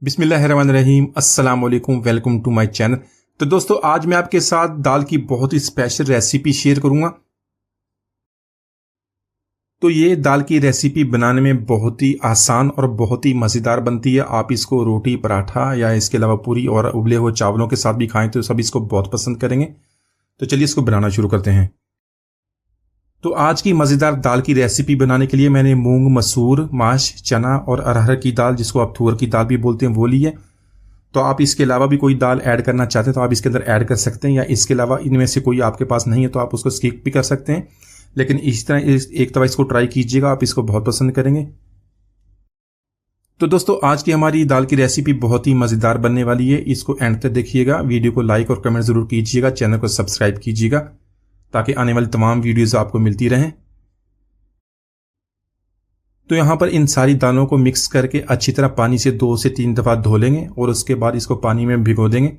बिस्मिल्लाहिर्रहमानिर्रहीम, अस्सलाम वालेकुम, वेलकम टू माय चैनल। तो दोस्तों, आज मैं आपके साथ दाल की बहुत ही स्पेशल रेसिपी शेयर करूंगा। तो ये दाल की रेसिपी बनाने में बहुत ही आसान और बहुत ही मज़ेदार बनती है। आप इसको रोटी, पराठा या इसके अलावा पूरी और उबले हुए चावलों के साथ भी खाएं तो सब इसको बहुत पसंद करेंगे। तो चलिए इसको बनाना शुरू करते हैं। तो आज की मज़ेदार दाल की रेसिपी बनाने के लिए मैंने मूंग, मसूर, माश, चना और अरहर की दाल, जिसको आप तुअर की दाल भी बोलते हैं, वो ली है। तो आप इसके अलावा भी कोई दाल ऐड करना चाहते हैं तो आप इसके अंदर ऐड कर सकते हैं, या इसके अलावा इनमें से कोई आपके पास नहीं है तो आप उसको स्किप भी कर सकते हैं। लेकिन इस तरह एक दफ़ा इसको ट्राई कीजिएगा, आप इसको बहुत पसंद करेंगे। तो दोस्तों, आज की हमारी दाल की रेसिपी बहुत ही मज़ेदार बनने वाली है। इसको एंड तक देखिएगा, वीडियो को लाइक और कमेंट ज़रूर कीजिएगा, चैनल को सब्सक्राइब कीजिएगा ताकि आने वाली तमाम वीडियोज़ आपको मिलती रहें। तो यहाँ पर इन सारी दालों को मिक्स करके अच्छी तरह पानी से 2 से 3 दफ़ा धो लेंगे और उसके बाद इसको पानी में भिगो देंगे।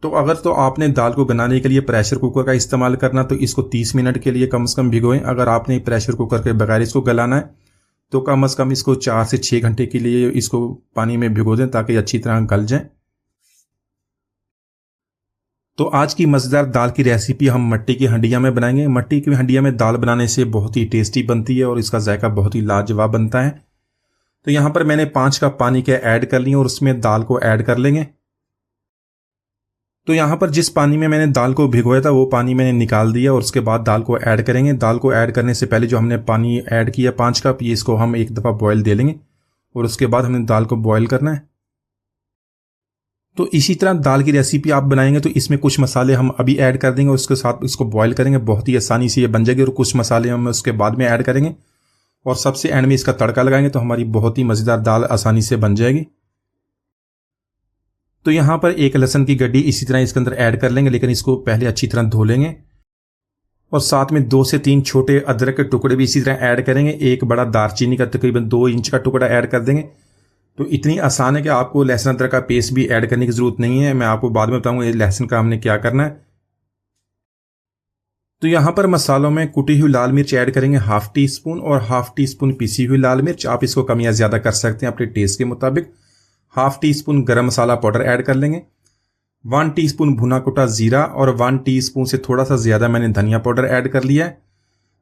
तो अगर तो आपने दाल को बनाने के लिए प्रेशर कुकर का इस्तेमाल करना तो इसको 30 मिनट के लिए कम से कम भिगोएं। अगर आपने प्रेशर कुकर के बगैर इसको गलाना है तो कम से कम इसको 4 से 6 घंटे के लिए इसको पानी में भिगो दें ताकि अच्छी तरह गल जाए। तो आज की मज़ेदार दाल की रेसिपी हम मट्टी की हंडिया में बनाएंगे। मट्टी की हंडिया में दाल बनाने से बहुत ही टेस्टी बनती है और इसका जायका बहुत ही लाजवाब बनता है। तो यहाँ पर मैंने 5 कप पानी के ऐड कर लिए और उसमें दाल को ऐड कर लेंगे। तो यहाँ पर जिस पानी में मैंने दाल को भिगोया था वो पानी मैंने निकाल दिया और उसके बाद दाल को ऐड करेंगे। दाल को ऐड करने से पहले जो हमने पानी ऐड किया 5 कप, ये इसको हम एक दफ़ा बॉयल दे लेंगे और उसके बाद हमने दाल को बॉयल करना है। तो इसी तरह दाल की रेसिपी आप बनाएंगे तो इसमें कुछ मसाले हम अभी ऐड कर देंगे, उसके साथ इसको बॉयल करेंगे, बहुत ही आसानी से ये बन जाएगी। और कुछ मसाले हम उसके बाद में ऐड करेंगे और सबसे एंड में इसका तड़का लगाएंगे तो हमारी बहुत ही मज़ेदार दाल आसानी से बन जाएगी। तो यहाँ पर एक लहसुन की गड्डी इसी तरह इसके अंदर ऐड कर लेंगे, लेकिन इसको पहले अच्छी तरह धो लेंगे। और साथ में 2 से 3 छोटे अदरक के टुकड़े भी इसी तरह ऐड करेंगे। एक बड़ा दालचीनी का तकरीबन 2 इंच का टुकड़ा ऐड कर देंगे। तो इतनी आसान है कि आपको लहसुन अदरक का पेस्ट भी ऐड करने की ज़रूरत नहीं है। मैं आपको बाद में बताऊंगा ये लहसुन का हमने क्या करना है। तो यहाँ पर मसालों में कुटी हुई लाल मिर्च ऐड करेंगे 1/2 टीस्पून और 1/2 टीस्पून पिसी हुई लाल मिर्च। आप इसको कम या ज़्यादा कर सकते हैं अपने टेस्ट के मुताबिक। 1/2 टीस्पून गरम मसाला पाउडर ऐड कर लेंगे। 1 टीस्पून भुना कुटा ज़ीरा और 1 टीस्पून से थोड़ा सा ज़्यादा मैंने धनिया पाउडर ऐड कर लिया है।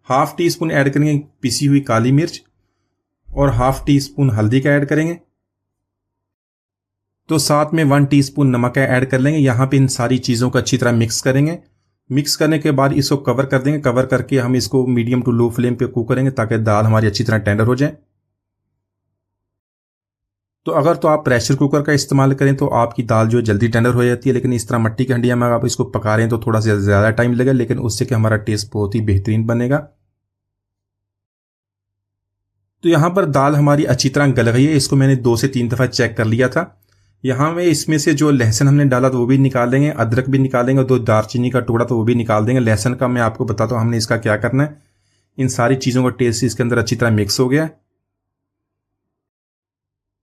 1/2 टीस्पून ऐड करेंगे पिसी हुई काली मिर्च और 1/2 टीस्पून हल्दी का ऐड करेंगे। तो साथ में 1 टीस्पून नमक ऐड कर लेंगे। यहाँ पे इन सारी चीज़ों को अच्छी तरह मिक्स करेंगे। मिक्स करने के बाद इसको कवर कर देंगे। कवर करके हम इसको मीडियम टू लो फ्लेम पे कुक करेंगे ताकि दाल हमारी अच्छी तरह टेंडर हो जाए। तो अगर तो आप प्रेशर कुकर का इस्तेमाल करें तो आपकी दाल जो जल्दी टेंडर हो जाती है, लेकिन इस तरह मट्टी की हंडिया में आप इसको पका रहे हैं तो थोड़ा सा ज़्यादा टाइम लगेगा, लेकिन उससे कि हमारा टेस्ट बहुत ही बेहतरीन बनेगा। तो यहाँ पर दाल हमारी अच्छी तरह गल गई है। इसको मैंने 2 से 3 दफ़ा चेक कर लिया था। यहाँ में इसमें से जो लहसुन हमने डाला तो वो भी निकाल देंगे, अदरक भी निकालेंगे और 2 दालचीनी का टुकड़ा तो वो भी निकाल देंगे। लहसुन का मैं आपको बताता हूँ हमने इसका क्या करना है। इन सारी चीज़ों का टेस्ट इसके अंदर अच्छी तरह मिक्स हो गया है।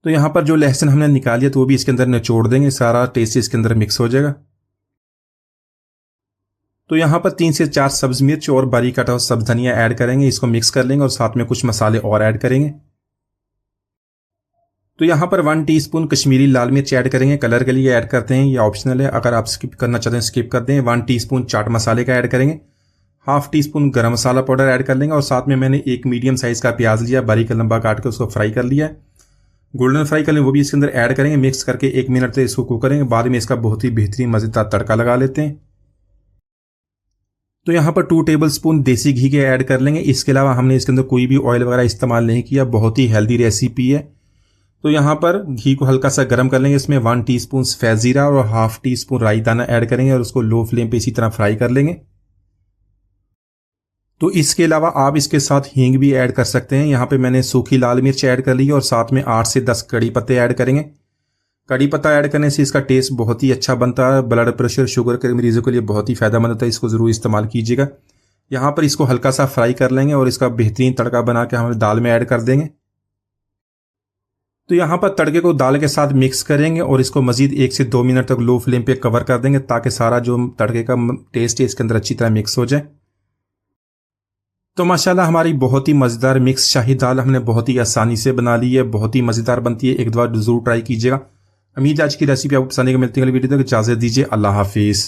तो यहाँ पर जो लहसुन हमने निकाल लिया तो वो भी इसके अंदर निचोड़ देंगे, सारा टेस्ट इसके अंदर मिक्स हो जाएगा। तो यहाँ पर 3 से 4 सब्ज़ मिर्च और बारीक कटा हुआ सब्ज़ धनिया ऐड करेंगे, इसको मिक्स कर लेंगे और साथ में कुछ मसाले और ऐड करेंगे। तो यहाँ पर 1 टीस्पून कश्मीरी लाल मिर्च ऐड करेंगे, कलर के लिए ऐड करते हैं, ये ऑप्शनल है, अगर आप स्किप करना चाहते हैं स्किप कर दें। 1 टीस्पून चाट मसाले का ऐड करेंगे। 1/2 टीस्पून गरम मसाला पाउडर ऐड कर लेंगे और साथ में मैंने एक मीडियम साइज़ का प्याज लिया, बारीक लंबा काट के उसको फ्राई कर लिया है। गोल्डन फ्राई कर लें, वो भी इसके अंदर ऐड करेंगे। मिक्स करके 1 मिनट तक इसको कुक करेंगे। बाद में इसका बहुत ही बेहतरीन मज़ेदार तड़का लगा लेते हैं। तो यहाँ पर 2 टेबलस्पून देसी घी के ऐड कर लेंगे। इसके अलावा हमने इसके अंदर कोई भी ऑयल वगैरह इस्तेमाल नहीं किया, बहुत ही हेल्दी रेसिपी है। तो यहाँ पर घी को हल्का सा गर्म कर लेंगे। इसमें 1 टीस्पून सफ़ेद ज़ीरा और 1/2 टीस्पून राई दाना ऐड करेंगे और उसको लो फ्लेम पे इसी तरह फ्राई कर लेंगे। तो इसके अलावा आप इसके साथ हींग भी ऐड कर सकते हैं। यहाँ पे मैंने सूखी लाल मिर्च ऐड कर ली और साथ में 8 से 10 कड़ी पत्ते ऐड करेंगे। कड़ी पत्ता ऐड करने से इसका टेस्ट बहुत ही अच्छा बनता है। ब्लड प्रेशर, शुगर के मरीजों के लिए बहुत ही फ़ायदेमंद होता है, इसको ज़रूर इस्तेमाल कीजिएगा। यहाँ पर इसको हल्का सा फ्राई कर लेंगे और इसका बेहतरीन तड़का बना के हम दाल में ऐड कर देंगे। तो यहाँ पर तड़के को दाल के साथ मिक्स करेंगे और इसको मज़ीद 1 से 2 मिनट तक लो फ्लेम पे कवर कर देंगे ताकि सारा जो तड़के का टेस्ट है इसके अंदर अच्छी तरह मिक्स हो जाए। तो माशाल्लाह हमारी बहुत ही मज़ेदार मिक्स शाही दाल हमने बहुत ही आसानी से बना ली है, बहुत ही मज़ेदार बनती है, एक बार ज़रूर ट्राई कीजिएगा। उम्मीद है आज की रेसिपी आपको पसंद आएगी। मिलती है अगली वीडियो तक, इजाज़त दीजिए, अल्लाह हाफिज़।